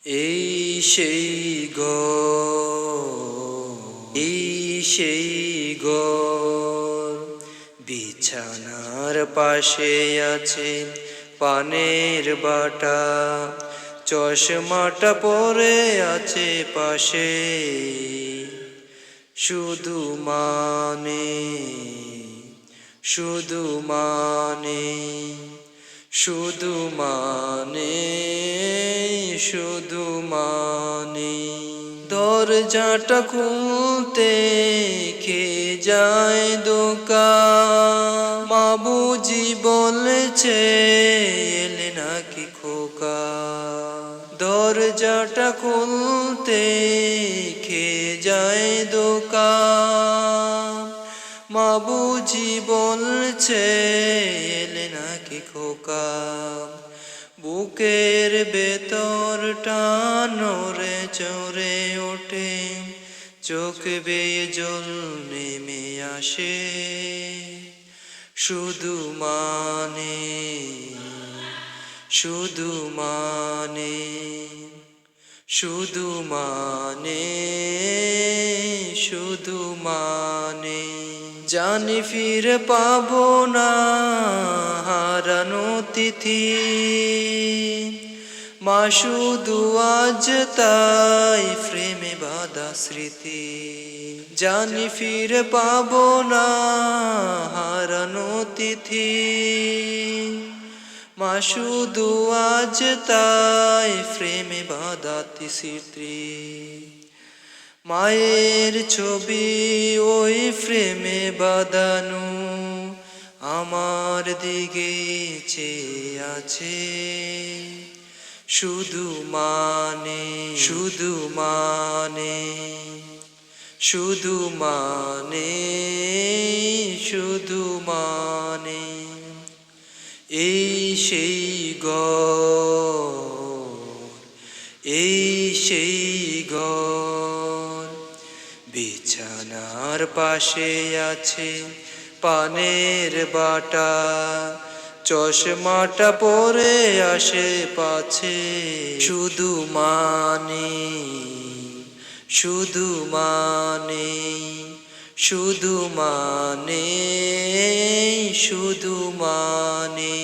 এই সেই এই সেই বিছানার পাশে আছে পানের বাটা, চশমাটা পরে আছে পাশে, শুধু মানে শুধু মানে শুধু মানে শুধু মানে দরজাটা খুলতে খেয়ে যায় দোকা, মা বুঝি বলেছে এলে নাকি খোকা। দরজাটা খুলতে খেয়ে যায় দোকা, মা বুঝি বলছে এলে নাকি খোকা। বুকের ভেতরটা নড়ে চড়ে ওঠে, চোখ বেয়ে জল নেমে আসে, শুধু মানে শুধু মানে শুধু মানে শুধু মানে জানি ফিরে পাবো না হারানো তিথি, মা শুধু আজ তাই প্রেমে বাঁধা স্মৃতি। জানি ফিরে পাবো না হারানো তিথি, মা শুধু আজ তাই প্রেমে বাঁধা স্মৃতি। মায়ের ছবি ওই প্রেমে বাঁধানো আমার দিকে চেয়ে আছে, শুধু মানে শুধু মানে শুধু মানে শুধু মানে এই সেই এই সেই বিছানার পাশে আছে পানের বাটা, চশমাটা পরে আসে পাছে, শুধু মানে শুধু মানে শুধু মানে শুধু মানে।